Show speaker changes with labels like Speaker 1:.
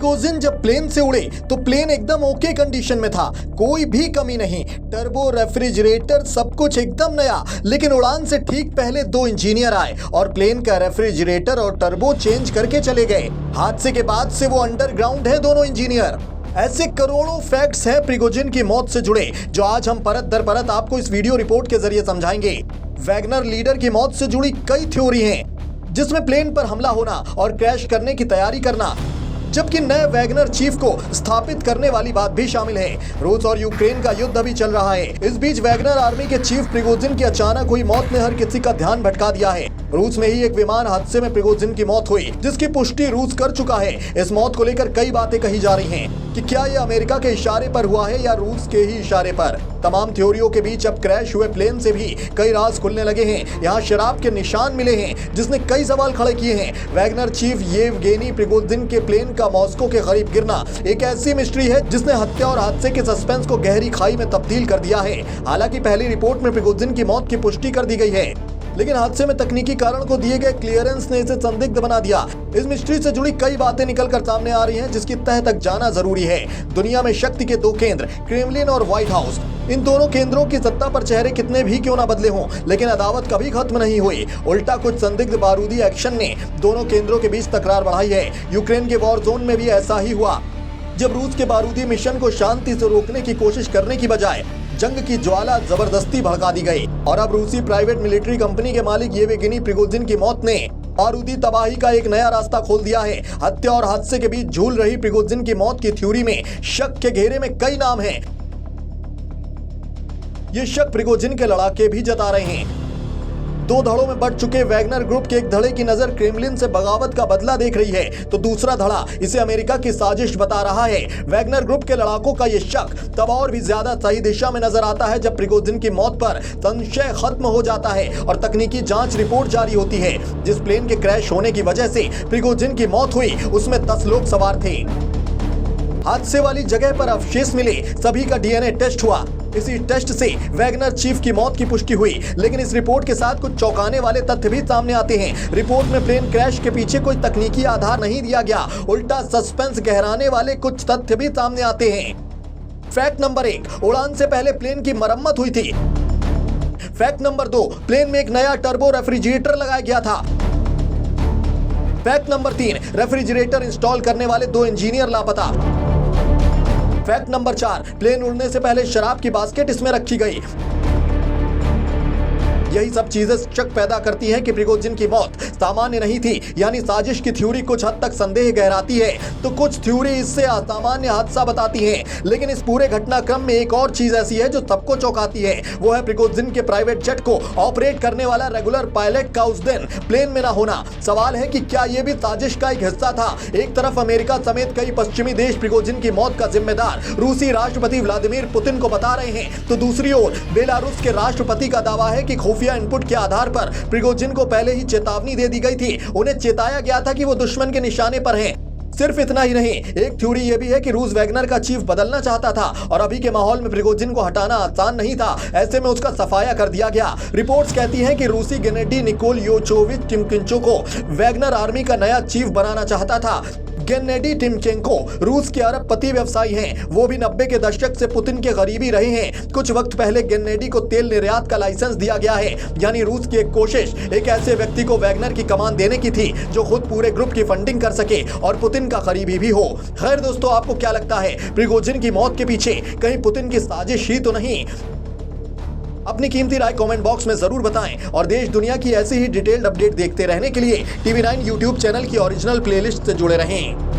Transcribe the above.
Speaker 1: Prigozhin जब plane से उड़े तो प्लेन एकदम ओके कंडीशन में था, कोई भी कमी नहीं, टर्बो, रेफ्रिजरेटर, सब कुछ एकदम नया। लेकिन उड़ान से ठीक पहले दो इंजीनियर आए और प्लेन का रेफ्रिजरेटर और टर्बो चेंज करके चले गए। हादसे के बाद से वो अंडरग्राउंड है दोनों इंजीनियर। ऐसे करोड़ों फैक्ट्स हैं प्रिगोजिन की मौत से जुड़े, जो आज हम परत दर परत आपको इस वीडियो रिपोर्ट के जरिए समझाएंगे। वैगनर लीडर की मौत से जुड़ी कई थ्योरी हैं, जिसमें प्लेन पर हमला होना और क्रैश करने की तैयारी करना, जबकि नए वैगनर चीफ को स्थापित करने वाली बात भी शामिल है। रूस और यूक्रेन का युद्ध अभी चल रहा है। इस बीच वैगनर आर्मी के चीफ प्रिगोजिन की अचानक हुई मौत ने हर किसी का ध्यान भटका दिया है। रूस में ही एक विमान हादसे में प्रिगोजिन की मौत हुई, जिसकी पुष्टि रूस कर चुका है। इस मौत को लेकर कई बातें कही जा रही हैं कि क्या यह अमेरिका के इशारे पर हुआ है या रूस के ही इशारे पर। तमाम थ्योरियों के बीच अब क्रैश हुए प्लेन से भी कई राज खुलने लगे हैं। यहाँ शराब के निशान मिले हैं, जिसने कई सवाल खड़े किए हैं। वैगनर चीफ येवगेनी प्रिगोजिन के प्लेन का मॉस्को के करीब गिरना एक ऐसी मिस्ट्री है जिसने हत्या और हादसे के सस्पेंस को गहरी खाई में तब्दील कर दिया है। हालांकि पहली रिपोर्ट में प्रिगोजिन की मौत की पुष्टि कर दी गई है, लेकिन हादसे में तकनीकी कारण को दिए गए क्लियरेंस ने इसे संदिग्ध बना दिया। इस मिस्ट्री से जुड़ी कई बातें निकलकर सामने आ रही हैं, जिसकी तह तक जाना जरूरी है। दुनिया में शक्ति के दो केंद्र, क्रेमलिन और व्हाइट हाउस, इन दोनों केंद्रों की सत्ता पर चेहरे कितने भी क्यों ना बदले हों, लेकिन अदावत कभी खत्म नहीं हुई। उल्टा कुछ संदिग्ध बारूदी एक्शन ने दोनों केंद्रों के बीच तकरार बढ़ाई है। यूक्रेन के वॉर जोन में भी ऐसा ही हुआ, जब रूस के बारूदी मिशन को शांति से रोकने की कोशिश करने की बजाय जंग की ज्वाला जबरदस्ती भड़का दी गई। और अब रूसी प्राइवेट मिलिट्री कंपनी के मालिक येवगेनी प्रिगोजिन की मौत ने बारूदी तबाही का एक नया रास्ता खोल दिया है। हत्या और हादसे के बीच झूल रही प्रिगोजिन की मौत की थ्योरी में शक के घेरे में कई नाम हैं। ये शक प्रिगोजिन के लड़ाके भी जता रहे हैं। दो धड़ों में बढ़ चुके वैगनर ग्रुप के एक धड़े की नजर क्रेमलिन से बगावत का बदला देख रही है, तो दूसरा धड़ा इसे अमेरिका की साजिश बता रहा है। वैगनर ग्रुप के लड़ाकों का ये शक तब और भी ज्यादा सही दिशा में नजर आता है जब प्रिगोजिन की मौत पर संशय खत्म हो जाता है और तकनीकी जांच रिपोर्ट जारी होती है। जिस प्लेन के क्रैश होने की वजह से प्रिगोजिन की मौत हुई, उसमें 10 लोग सवार थे। हादसे वाली जगह पर अवशेष मिले, सभी का डीएनए टेस्ट हुआ। इसी टेस्ट से वैगनर चीफ की मौत की पुष्टि हुई। लेकिन इस रिपोर्ट के साथ कुछ चौंकाने वाले तथ्य भी सामने आते हैं। रिपोर्ट में प्लेन क्रैश के पीछे कोई तकनीकी आधार नहीं दिया गया, उल्टा सस्पेंस गहराने वाले कुछ तथ्य भी सामने आते हैं। फैक्ट नंबर 1, उड़ान से पहले प्लेन की मरम्मत हुई थी। फैक्ट नंबर 2, प्लेन में एक नया टर्बो रेफ्रिजरेटर लगाया गया था। फैक्ट नंबर 3, रेफ्रिजरेटर इंस्टॉल करने वाले 2 इंजीनियर लापता। फैक्ट नंबर 4, प्लेन उड़ने से पहले शराब की बास्केट इसमें रखी गई। यही सब चीजें शक पैदा करती हैं कि प्रिगोजिन की मौत सामान्य नहीं थी, यानी साजिश की थ्योरी कुछ हद तक संदेह गहराती है, तो कुछ थ्योरी इससे असामान्य हादसा बताती हैं। लेकिन इस पूरे घटनाक्रम में एक और चीज ऐसी है जो सबको चौंकाती है, वो है प्रिगोजिन के प्राइवेट जेट को ऑपरेट करने वाला रेगुलर पायलट का उस दिन प्लेन में ना होना। सवाल है कि क्या ये भी साजिश का एक हिस्सा था। एक तरफ अमेरिका समेत कई पश्चिमी देश प्रिगोजिन की मौत का जिम्मेदार रूसी राष्ट्रपति व्लादिमीर पुतिन को बता रहे हैं, तो दूसरी ओर बेलारूस के राष्ट्रपति का दावा है कि खुफिया इनपुट के आधार पर प्रिगोजिन को पहले ही चेतावनी दे दी गई थी। उन्हें चेताया गया था कि वो दुश्मन के निशाने पर हैं। सिर्फ इतना ही नहीं, एक थ्योरी ये भी है कि रूस वैगनर का चीफ बदलना चाहता था और अभी के माहौल में प्रिगोजिन को हटाना आसान नहीं था। ऐसे में उसका सफाया कर दिया गया। रिपोर्ट्स कहती हैं कि रूसी गेनेडी निकोल योचोविच टिमकिंचो को वैगनर आर्मी का नया चीफ बनाना चाहता था। गेनेडी टिमचेंको रूस के अरबपति व्यवसायी हैं। वो भी 90 के दशक से पुतिन के करीबी रहे हैं। कुछ वक्त पहले गेनेडी को तेल निर्यात का लाइसेंस दिया गया है, यानी रूस की एक कोशिश एक ऐसे व्यक्ति को वैगनर की कमान देने की थी जो खुद पूरे ग्रुप की फंडिंग कर सके और पुतिन का करीबी भी हो। खैर दोस्तों, आपको क्या लगता है, प्रिगोजिन की मौत के पीछे कहीं पुतिन की साजिश ही तो नहीं? अपनी कीमती राय कमेंट बॉक्स में जरूर बताएं और देश दुनिया की ऐसी ही डिटेल्ड अपडेट देखते रहने के लिए TV9 यूट्यूब चैनल की ओरिजिनल प्लेलिस्ट से जुड़े रहें।